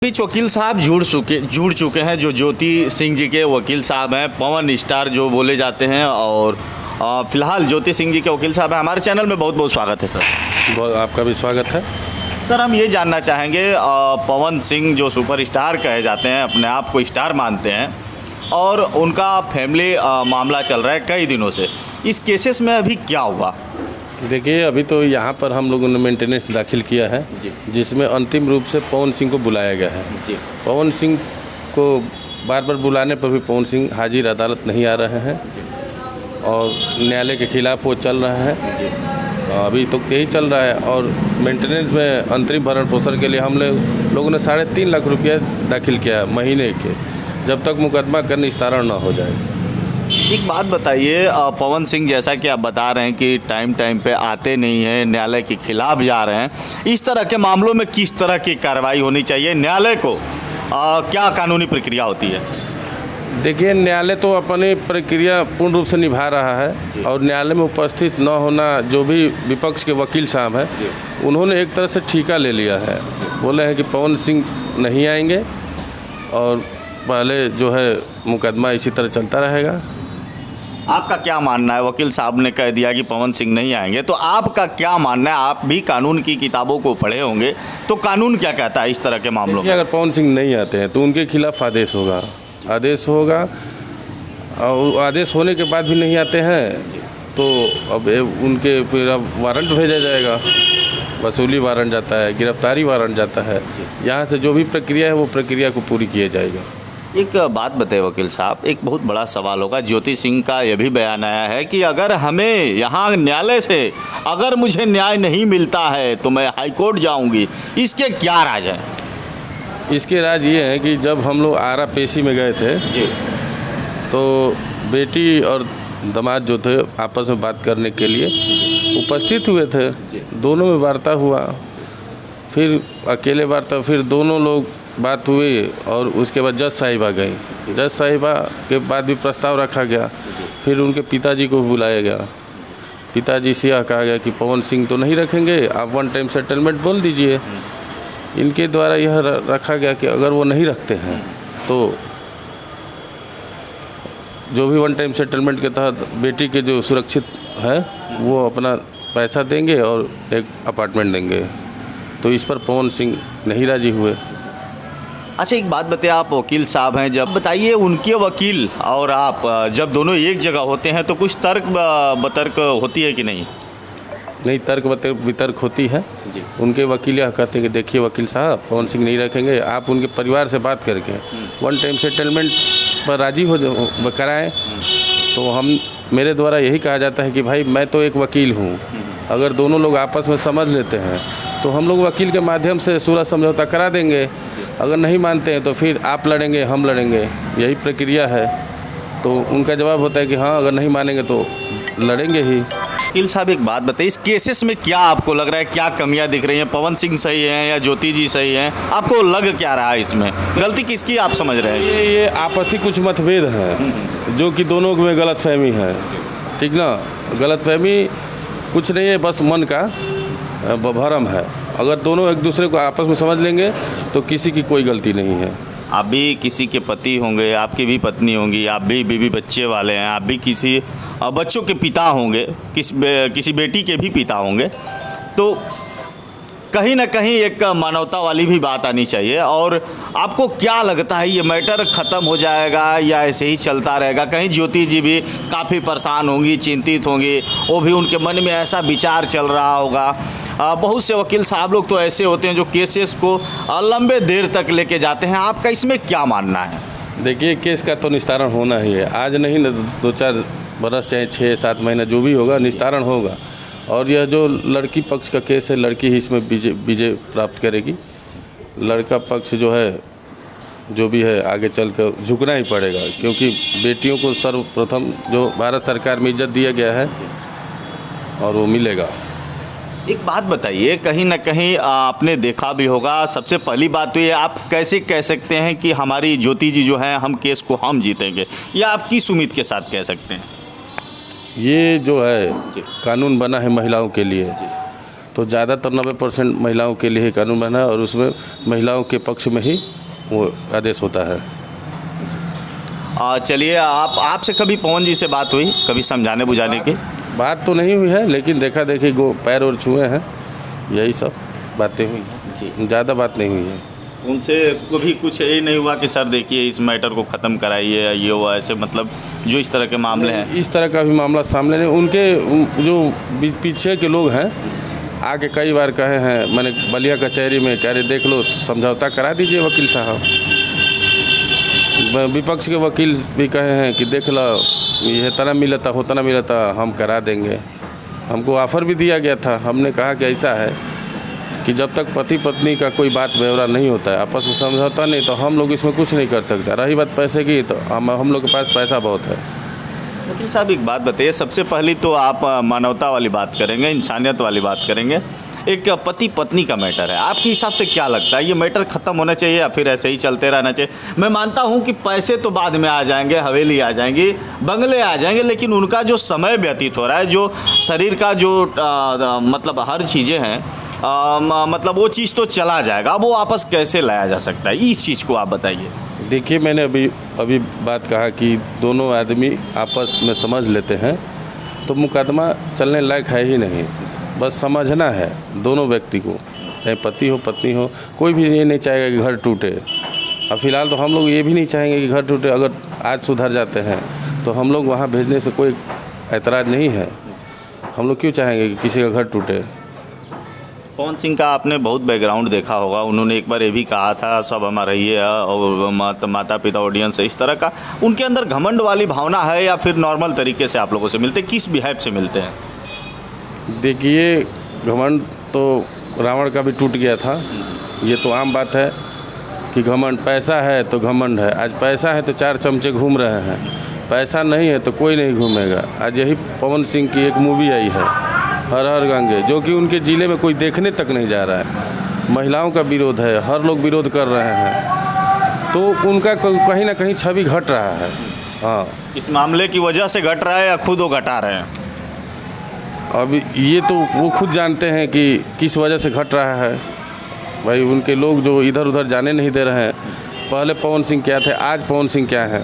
बीच वकील साहब जुड़ चुके हैं जो ज्योति सिंह जी के वकील साहब हैं, पवन स्टार जो बोले जाते हैं। और फिलहाल ज्योति सिंह जी के वकील साहब हैं। हमारे चैनल में बहुत बहुत स्वागत है सर। आपका भी स्वागत है सर। हम ये जानना चाहेंगे, पवन सिंह जो सुपरस्टार कहे जाते हैं, अपने आप को स्टार मानते हैं और उनका फैमिली मामला चल रहा है कई दिनों से, इस केसेस में अभी क्या हुआ? देखिए, अभी तो यहाँ पर हम लोगों ने मेंटेनेंस दाखिल किया है जिसमें अंतिम रूप से पवन सिंह को बुलाया गया है। पवन सिंह को बार बार बुलाने पर भी पवन सिंह हाजिर अदालत नहीं आ रहे हैं और न्यायालय के खिलाफ वो चल रहा है। अभी तो यही चल रहा है और मेंटेनेंस में अंतरिम भरण पोषण के लिए हम लोगों ने 3.5 लाख रुपया दाखिल किया महीने के, जब तक मुकदमा का निस्तारण ना हो जाए। एक बात बताइए, पवन सिंह जैसा कि आप बता रहे हैं कि टाइम पे आते नहीं हैं, न्यायालय के खिलाफ जा रहे हैं, इस तरह के मामलों में किस तरह की कार्रवाई होनी चाहिए? न्यायालय को क्या कानूनी प्रक्रिया होती है? देखिए, न्यायालय तो अपनी प्रक्रिया पूर्ण रूप से निभा रहा है और न्यायालय में उपस्थित न होना जो भी विपक्ष के वकील साहब हैं, उन्होंने एक तरह से ठीका ले लिया है। बोले हैं कि पवन सिंह नहीं आएंगे और पहले जो है मुकदमा इसी तरह चलता रहेगा। आपका क्या मानना है? वकील साहब ने कह दिया कि पवन सिंह नहीं आएंगे, तो आपका क्या मानना है? आप भी कानून की किताबों को पढ़े होंगे, तो कानून क्या कहता है इस तरह के मामलों में? अगर पवन सिंह नहीं आते हैं तो उनके खिलाफ आदेश होगा और आदेश होने के बाद भी नहीं आते हैं तो अब उनके फिर अब वारंट भेजा जाएगा, वसूली वारंट जाता है, गिरफ्तारी वारंट जाता है। यहाँ से जो भी प्रक्रिया है वो प्रक्रिया को पूरी किया जाएगा। एक बात बताइए वकील साहब, एक बहुत बड़ा सवाल होगा, ज्योति सिंह का यह भी बयान आया है कि अगर हमें यहाँ न्यायालय से अगर मुझे न्याय नहीं मिलता है तो मैं हाई कोर्ट जाऊँगी, इसके क्या राज है? इसके राज ये है कि जब हम लोग आरा पेशी में गए थे तो बेटी और दामाद जो थे आपस में बात करने के लिए उपस्थित हुए थे, दोनों में वार्ता हुआ, फिर अकेले वार्ता, फिर दोनों लोग बात हुई और उसके बाद जज साहिबा गई। जज साहिबा के बाद भी प्रस्ताव रखा गया, फिर उनके पिताजी को बुलाया गया। पिताजी से यह कहा गया कि पवन सिंह तो नहीं रखेंगे, आप 1 टाइम सेटलमेंट बोल दीजिए। इनके द्वारा यह रखा गया कि अगर वो नहीं रखते हैं तो जो भी 1 टाइम सेटलमेंट के तहत बेटी के जो सुरक्षित है वो अपना पैसा देंगे और एक अपार्टमेंट देंगे। तो इस पर पवन सिंह नहीं राजी हुए। अच्छा, एक बात बताइए, आप वकील साहब हैं, जब बताइए उनके वकील और आप जब दोनों एक जगह होते हैं तो कुछ तर्क बतर्क होती है कि नहीं? नहीं, तर्क वितर्क होती है जी। उनके वकील यह कहते हैं कि देखिए वकील साहब, पवन सिंह नहीं रखेंगे, आप उनके परिवार से बात करके 1 टाइम सेटलमेंट पर राजी हो कराएं। तो मेरे द्वारा यही कहा जाता है कि भाई मैं तो एक वकील हूँ, अगर दोनों लोग आपस में समझ लेते हैं तो हम लोग वकील के माध्यम से सूरत समझौता करा देंगे। अगर नहीं मानते हैं तो फिर आप लड़ेंगे, हम लड़ेंगे, यही प्रक्रिया है। तो उनका जवाब होता है कि हाँ, अगर नहीं मानेंगे तो लड़ेंगे ही। वकील साहब, एक बात बताइए, इस केसेस में क्या आपको लग रहा है, क्या कमियां दिख रही हैं? पवन सिंह सही हैं या ज्योति जी सही हैं? आपको लग क्या रहा है इसमें? गलती किसकी आप समझ रहे हैं? ये आपसी कुछ मतभेद हैं जो कि दोनों में गलतफहमी है, ठीक ना? गलतफहमी कुछ नहीं है, बस मन का भरम है। अगर दोनों एक दूसरे को आपस में समझ लेंगे तो किसी की कोई गलती नहीं है। आप भी किसी के पति होंगे, आपकी भी पत्नी होंगी, आप भी बीवी बच्चे वाले हैं, आप भी किसी बच्चों के पिता होंगे, किसी बेटी के भी पिता होंगे, तो कहीं ना कहीं एक मानवता वाली भी बात आनी चाहिए। और आपको क्या लगता है, ये मैटर ख़त्म हो जाएगा या ऐसे ही चलता रहेगा? कहीं ज्योति जी भी काफ़ी परेशान होंगी, चिंतित होंगी, वो भी उनके मन में ऐसा विचार चल रहा होगा। बहुत से वकील साहब लोग तो ऐसे होते हैं जो केसेस को लंबे देर तक लेके जाते हैं, आपका इसमें क्या मानना है? देखिए, केस का तो निस्तारण होना ही है, आज नहीं न 2-4 बरस चाहे 6-7 महीना जो भी होगा निस्तारण होगा। और यह जो लड़की पक्ष का केस है, लड़की ही इसमें विजय प्राप्त करेगी। लड़का पक्ष जो है जो भी है आगे चल कर झुकना ही पड़ेगा, क्योंकि बेटियों को सर्वप्रथम जो भारत सरकार में इज्जत दिया गया है और वो मिलेगा। एक बात बताइए, कहीं ना कहीं आपने देखा भी होगा, सबसे पहली बात तो ये, आप कैसे कह सकते हैं कि हमारी ज्योति जी जो है हम केस को हम जीतेंगे, या आप किस उम्मीद के साथ कह सकते हैं? ये जो है कानून बना है महिलाओं के लिए, तो ज़्यादातर 90% महिलाओं के लिए ही कानून बना है और उसमें महिलाओं के पक्ष में ही वो आदेश होता है। चलिए, आपसे कभी पवन जी से बात हुई, कभी समझाने बुझाने की? बात तो नहीं हुई है, लेकिन देखा देखी पैर और छुए हैं, यही सब बातें हुई जी, ज़्यादा बात नहीं हुई है। उनसे कभी कुछ ये नहीं हुआ कि सर देखिए इस मैटर को ख़त्म कराइए, ये हुआ ऐसे, मतलब जो इस तरह के मामले हैं? इस तरह का भी मामला सामने नहीं, उनके जो पीछे के लोग हैं आके कई बार कहे हैं, मैंने बलिया कचहरी में कह रहे देख लो समझौता करा दीजिए वकील साहब। विपक्ष के वकील भी कहे हैं कि देख लो ये तना मिलता होता ना मिलता हम करा देंगे। हमको ऑफ़र भी दिया गया था, हमने कहा कि ऐसा है कि जब तक पति पत्नी का कोई बात व्यवहार नहीं होता है, आपस में समझौता नहीं, तो हम लोग इसमें कुछ नहीं कर सकते। रही बात पैसे की, तो हम लोग के पास पैसा बहुत है। वकील साहब एक बात बताइए, सबसे पहली तो आप मानवता वाली बात करेंगे, इंसानियत वाली बात करेंगे। एक पति पत्नी का मैटर है, आपके हिसाब से क्या लगता है, ये मैटर ख़त्म होना चाहिए या फिर ऐसे ही चलते रहना चाहिए? मैं मानता हूँ कि पैसे तो बाद में आ जाएंगे, हवेली आ जाएंगी, बंगले आ जाएंगे, लेकिन उनका जो समय व्यतीत हो रहा है, जो शरीर का जो मतलब हर चीज़ें हैं, मतलब वो चीज़ तो चला जाएगा। वो वापस कैसे लाया जा सकता है, इस चीज़ को आप बताइए। देखिए, मैंने अभी बात कहा कि दोनों आदमी आपस में समझ लेते हैं तो मुकदमा चलने लायक है ही नहीं। बस समझना है दोनों व्यक्ति को, चाहे पति हो पत्नी हो, कोई भी ये नहीं चाहेगा कि घर टूटे। अब फिलहाल तो हम लोग ये भी नहीं चाहेंगे कि घर टूटे। अगर आज सुधर जाते हैं तो हम लोग वहाँ भेजने से कोई ऐतराज़ नहीं है। हम लोग क्यों चाहेंगे कि किसी का घर टूटे? पवन सिंह का आपने बहुत बैकग्राउंड देखा होगा, उन्होंने एक बार ये भी कहा था सब हमारा ये है, और माता पिता ऑडियंस है, इस तरह का उनके अंदर घमंड वाली भावना है या फिर नॉर्मल तरीके से आप लोगों से मिलते, किस बिहेव से मिलते हैं? देखिए, घमंड तो रावण का भी टूट गया था, ये तो आम बात है कि घमंड, पैसा है तो घमंड है। आज पैसा है तो 4 चमचे घूम रहे हैं, पैसा नहीं है तो कोई नहीं घूमेगा। आज यही पवन सिंह की एक मूवी आई है हर हर गंगे, जो कि उनके ज़िले में कोई देखने तक नहीं जा रहा है। महिलाओं का विरोध है, हर लोग विरोध कर रहे हैं, तो उनका कहीं ना कहीं छवि घट रहा है। हाँ, इस मामले की वजह से घट रहा है या खुद वो घटा रहे हैं? अब ये तो वो खुद जानते हैं कि किस वजह से घट रहा है। भाई, उनके लोग जो इधर उधर जाने नहीं दे रहे हैं। पहले पवन सिंह क्या थे, आज पवन सिंह क्या है?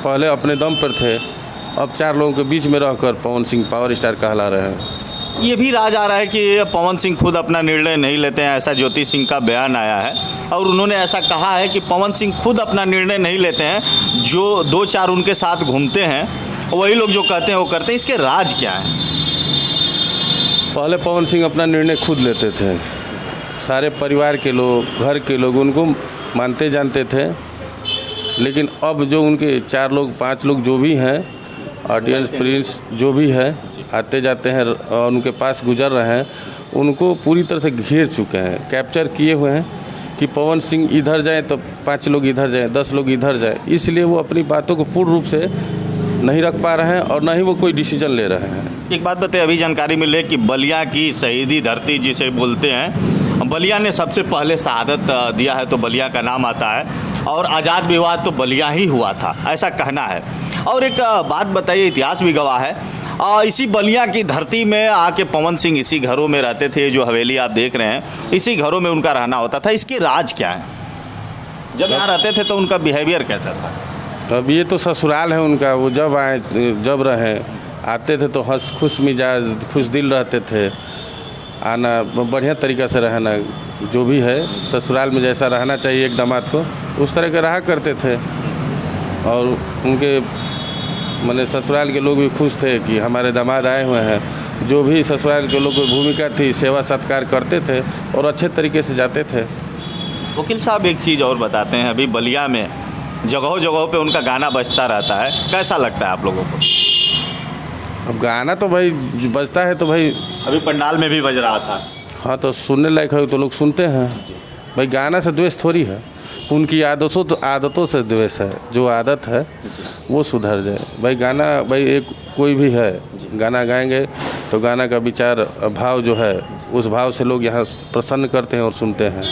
पहले अपने दम पर थे, अब 4 लोगों के बीच में रहकर पवन सिंह पावर स्टार कहला रहे हैं। ये भी राज आ रहा है कि पवन सिंह खुद अपना निर्णय नहीं लेते हैं, ऐसा ज्योति सिंह का बयान आया है और उन्होंने ऐसा कहा है कि पवन सिंह खुद अपना निर्णय नहीं लेते हैं, जो 2-4 उनके साथ घूमते हैं वही लोग जो कहते हैं वो करते हैं। इसके राज क्या है? पहले पवन सिंह अपना निर्णय खुद लेते थे, सारे परिवार के लोग, घर के लोग उनको मानते जानते थे। लेकिन अब जो उनके 4 लोग 5 लोग जो भी हैं, ऑडियंस प्रिंस जो भी है, आते जाते हैं और उनके पास गुजर रहे हैं, उनको पूरी तरह से घेर चुके हैं, कैप्चर किए हुए हैं कि पवन सिंह इधर जाए तो 5 लोग इधर जाएं, 10 लोग इधर जाएं। इसलिए वो अपनी बातों को पूर्ण रूप से नहीं रख पा रहे हैं और ना ही वो कोई डिसीजन ले रहे हैं। एक बात बताइए, अभी जानकारी मिले कि बलिया की शहीदी धरती जिसे बोलते हैं, बलिया ने सबसे पहले शहादत दिया है तो बलिया का नाम आता है और आज़ाद विवाद तो बलिया ही हुआ था, ऐसा कहना है। और एक बात बताइए, इतिहास भी गवाह है, इसी बलिया की धरती में आके पवन सिंह इसी घरों में रहते थे, जो हवेली आप देख रहे हैं, इसी घरों में उनका रहना होता था। इसके राज क्या है? जब यहाँ रहते थे तो उनका बिहेवियर कैसा था? अब ये तो ससुराल है उनका, वो जब आए जब रहे आते थे तो हंस खुश मिजाज खुश दिल रहते थे, आना बढ़िया तरीक़ा से रहना, जो भी है ससुराल में जैसा रहना चाहिए एक दामाद को उस तरह के रहा करते थे। और उनके माने ससुराल के लोग भी खुश थे कि हमारे दामाद आए हुए हैं। जो भी ससुराल के लोग की भूमिका थी, सेवा सत्कार करते थे और अच्छे तरीके से जाते थे। वकील साहब एक चीज़ और बताते हैं, अभी बलिया में जगहों जगहों पे उनका गाना बजता रहता है, कैसा लगता है आप लोगों को? अब गाना तो भाई बजता है तो भाई अभी पंडाल में भी बज रहा था। हाँ, तो सुनने लायक है तो लोग सुनते हैं। भाई गाना से द्वेष थोड़ी है, उनकी आदतों से द्वेष है। जो आदत है वो सुधर जाए। भाई गाना, भाई एक कोई भी है गाना गाएंगे तो गाना का विचार भाव जो है उस भाव से लोग यहाँ प्रसन्न करते हैं और सुनते हैं।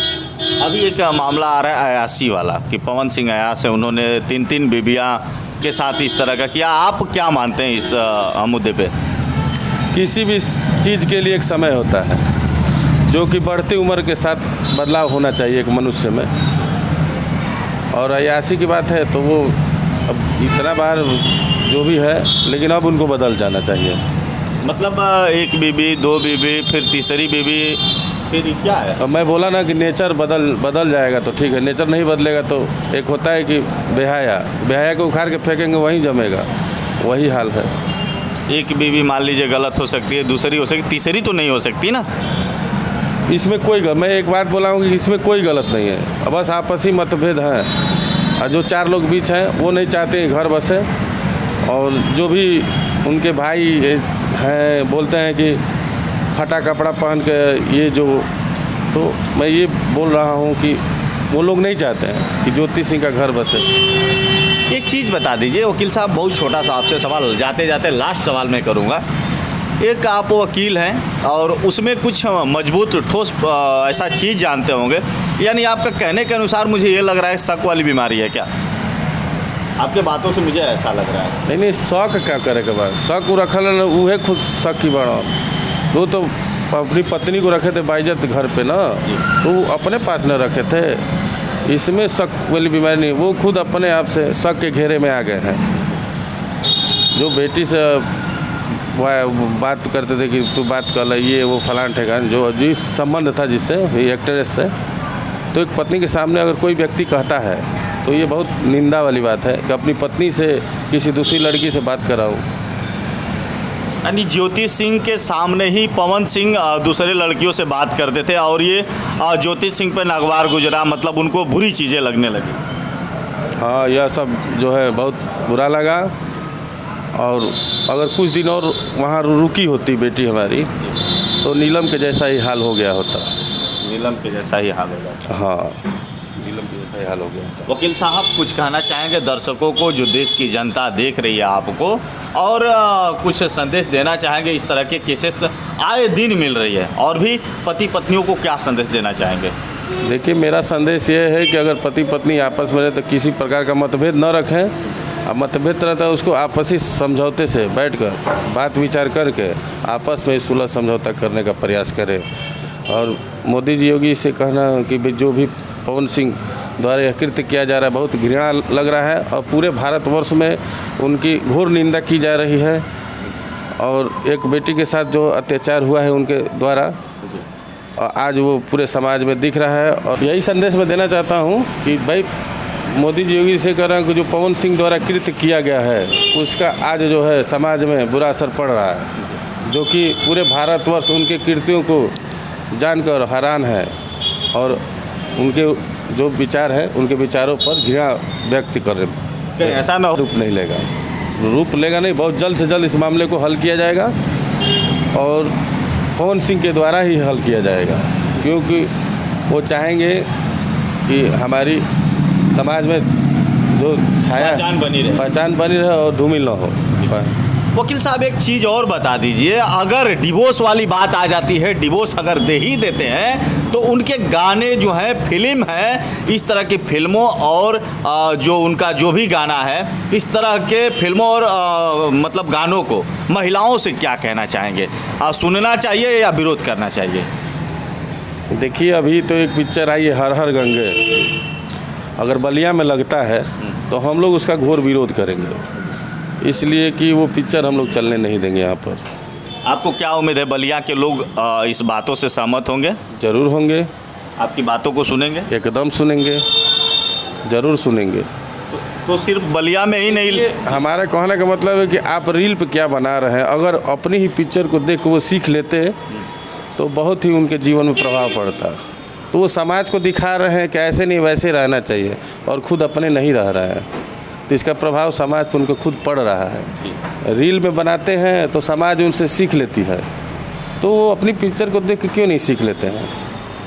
अभी एक मामला आ रहा है अयासी वाला कि पवन सिंह अयास है, उन्होंने 3 बीबियाँ के साथ इस तरह का किया। आप क्या मानते हैं इस मुद्दे पे? किसी भी चीज़ के लिए एक समय होता है। जो कि बढ़ती उम्र के साथ बदलाव होना चाहिए एक मनुष्य में। और अयासी की बात है तो वो अब इतना बार जो भी है, लेकिन अब उनको बदल जाना चाहिए। मतलब एक बीबी, दो बीबी, फिर तीसरी बीबी, फिर क्या है? अब मैं बोला ना कि नेचर बदल जाएगा तो ठीक है, नेचर नहीं बदलेगा तो एक होता है कि बेहया को उखाड़ के फेंकेंगे वहीं जमेगा, वही हाल है। एक बीबी मान लीजिए गलत हो सकती है, दूसरी हो सकती, तीसरी तो नहीं हो सकती ना? इसमें मैं एक बात बोला हूँ कि इसमें कोई गलत नहीं है, बस आपसी मतभेद हैं। और जो 4 लोग बीच हैं वो नहीं चाहते हैं घर बसे, और जो भी उनके भाई हैं बोलते हैं कि फटा कपड़ा पहन के ये जो, तो मैं ये बोल रहा हूँ कि वो लोग नहीं चाहते हैं कि ज्योति सिंह का घर बसे। एक चीज़ बता दीजिए वकील साहब, बहुत छोटा सा आपसे सवाल, जाते जाते लास्ट सवाल मैं करूँगा। एक आप वकील हैं और उसमें कुछ मजबूत ठोस ऐसा चीज़ जानते होंगे, यानी आपका कहने के अनुसार मुझे ये लग रहा है शक वाली बीमारी है क्या? आपके बातों से मुझे ऐसा लग रहा है। नहीं, शक क्या करे के बाद, शक रखल उहे खुद शक की बड़ा। वो तो अपनी पत्नी को रखे थे बाइज्जत घर पे ना, तो वो अपने पास न रखे थे, इसमें शक वाली बीमारी नहीं। वो खुद अपने आप से शक के घेरे में आ गए हैं। जो बेटी से बात करते थे कि तू बात कर ले, ये वो फलान ठेकान, जो जिस संबंध था जिससे एक्ट्रेस से, तो एक पत्नी के सामने अगर कोई व्यक्ति कहता है तो ये बहुत निंदा वाली बात है कि अपनी पत्नी से किसी दूसरी लड़की से बात कराओ। यानी ज्योति सिंह के सामने ही पवन सिंह दूसरे लड़कियों से बात करते थे और ये ज्योति सिंह पे नागवार गुजरा, मतलब उनको बुरी चीज़ें लगने लगी। हाँ, यह सब जो है बहुत बुरा लगा। और अगर कुछ दिन और वहाँ रुकी होती बेटी हमारी तो नीलम के जैसा ही हाल हो गया होता। नीलम के जैसा ही हाल हो गया। हाँ, नीलम के जैसा ही हाल हो गया होता। वकील साहब कुछ कहना चाहेंगे दर्शकों को, जो देश की जनता देख रही है आपको, और कुछ संदेश देना चाहेंगे? इस तरह के केसेस आए दिन मिल रही है, और भी पति पत्नियों को क्या संदेश देना चाहेंगे? देखिए, मेरा संदेश ये है कि अगर पति पत्नी आपस में रहे तो किसी प्रकार का मतभेद न रखें। अब मतभेद रहता है उसको आपसी समझौते से बैठकर बात विचार करके आपस में सुलह समझौता करने का प्रयास करें। और मोदी जी योगी से कहना कि जो भी पवन सिंह द्वारा यह कृत्य किया जा रहा है बहुत घृणा लग रहा है, और पूरे भारतवर्ष में उनकी घोर निंदा की जा रही है। और एक बेटी के साथ जो अत्याचार हुआ है उनके द्वारा, आज वो पूरे समाज में दिख रहा है। और यही संदेश मैं देना चाहता हूँ कि भाई मोदी जी योगी से कह रहा हूँ कि जो पवन सिंह द्वारा कृत्य किया गया है उसका आज जो है समाज में बुरा असर पड़ रहा है, जो कि पूरे भारतवर्ष उनके कृत्यों को जानकर हैरान है। और उनके जो विचार है उनके विचारों पर घृणा व्यक्त कर रहे। ऐसा ना रूप लेगा नहीं, बहुत जल्द से जल्द इस मामले को हल किया जाएगा और पवन सिंह के द्वारा ही हल किया जाएगा, क्योंकि वो चाहेंगे कि हमारी समाज में जो छाया पहचान बनी रहे और धूमिल न हो। वकील साहब एक चीज़ और बता दीजिए, अगर डिवोर्स वाली बात आ जाती है, डिवोर्स अगर दे ही देते हैं तो उनके गाने जो हैं, फिल्म है, इस तरह की फिल्मों और जो उनका जो भी गाना है, इस तरह के फिल्मों और मतलब गानों को महिलाओं से क्या कहना चाहेंगे? सुनना चाहिए या विरोध करना चाहिए? देखिए, अभी तो एक पिक्चर आई है हर हर गंगे, अगर बलिया में लगता है तो हम लोग उसका घोर विरोध करेंगे, इसलिए कि वो पिक्चर हम लोग चलने नहीं देंगे यहाँ पर। आपको क्या उम्मीद है बलिया के लोग इस बातों से सहमत होंगे? ज़रूर होंगे। आपकी बातों को सुनेंगे? एकदम सुनेंगे, ज़रूर सुनेंगे। तो सिर्फ बलिया में ही नहीं, हमारा कहने का मतलब है कि आप रील पे क्या बना रहे हैं, अगर अपनी ही पिक्चर को देख वो सीख लेते तो बहुत ही उनके जीवन में प्रभाव पड़ता। तो वो समाज को दिखा रहे हैं कि ऐसे नहीं वैसे रहना चाहिए, और खुद अपने नहीं रह रहे हैं, तो इसका प्रभाव समाज पर उनको खुद पड़ रहा है। रील में बनाते हैं तो समाज उनसे सीख लेती है, तो वो अपनी पिक्चर को देख के क्यों नहीं सीख लेते हैं?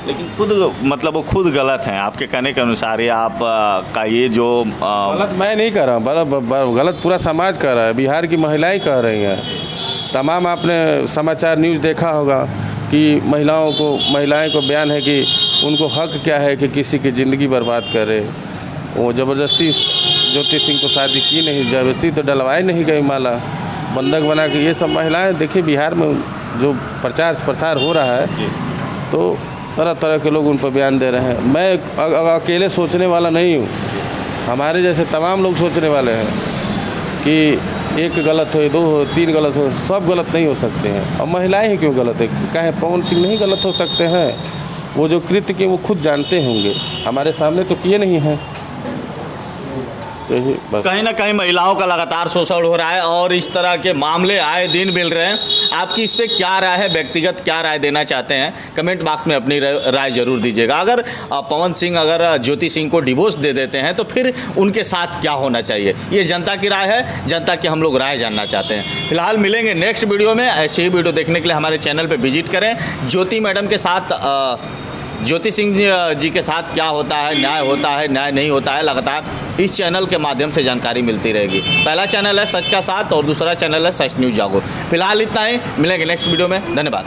लेकिन खुद मतलब वो खुद गलत हैं आपके कहने के अनुसार। ये आप का ये जो गलत मैं नहीं कह रहा हूँ, गलत पूरा समाज कह रहा है, बिहार की महिलाएं कह रही हैं। तमाम आपने समाचार न्यूज़ देखा होगा कि महिलाएं को बयान है कि उनको हक क्या है कि किसी की ज़िंदगी बर्बाद करे। वो ज़बरदस्ती ज्योति सिंह को शादी की नहीं, ज़बरदस्ती तो डलवाई नहीं गई माला, बंधक बना के। ये सब महिलाएं देखिए, बिहार में जो प्रचार हो रहा है तो तरह तरह के लोग उन पर बयान दे रहे हैं। मैं अकेले सोचने वाला नहीं हूँ, हमारे जैसे तमाम लोग सोचने वाले हैं कि एक गलत हो, दो हो, तीन गलत हो, सब गलत नहीं हो सकते हैं। और महिलाएं ही क्यों गलत है? कहें पवन सिंह नहीं गलत हो सकते हैं? वो जो कृत्य किए वो खुद जानते होंगे, हमारे सामने तो किए नहीं हैं। तो यही बस। कहीं ना कहीं महिलाओं का लगातार शोषण हो रहा है और इस तरह के मामले आए दिन मिल रहे हैं। आपकी इस पे क्या राय है, व्यक्तिगत क्या राय देना चाहते हैं? कमेंट बॉक्स में अपनी राय जरूर दीजिएगा। अगर पवन सिंह अगर ज्योति सिंह को डिवोर्स दे देते हैं तो फिर उनके साथ क्या होना चाहिए, ये जनता की राय है, जनता की हम लोग राय जानना चाहते हैं। फिलहाल मिलेंगे नेक्स्ट वीडियो में। ऐसे ही वीडियो देखने के लिए हमारे चैनल पर विजिट करें। ज्योति मैडम के साथ, ज्योति सिंह जी के साथ क्या होता है, न्याय होता है, न्याय नहीं होता है, लगातार इस चैनल के माध्यम से जानकारी मिलती रहेगी। पहला चैनल है सच का साथ और दूसरा चैनल है सच न्यूज़ जागो। फिलहाल इतना ही, मिलेंगे नेक्स्ट वीडियो में। धन्यवाद।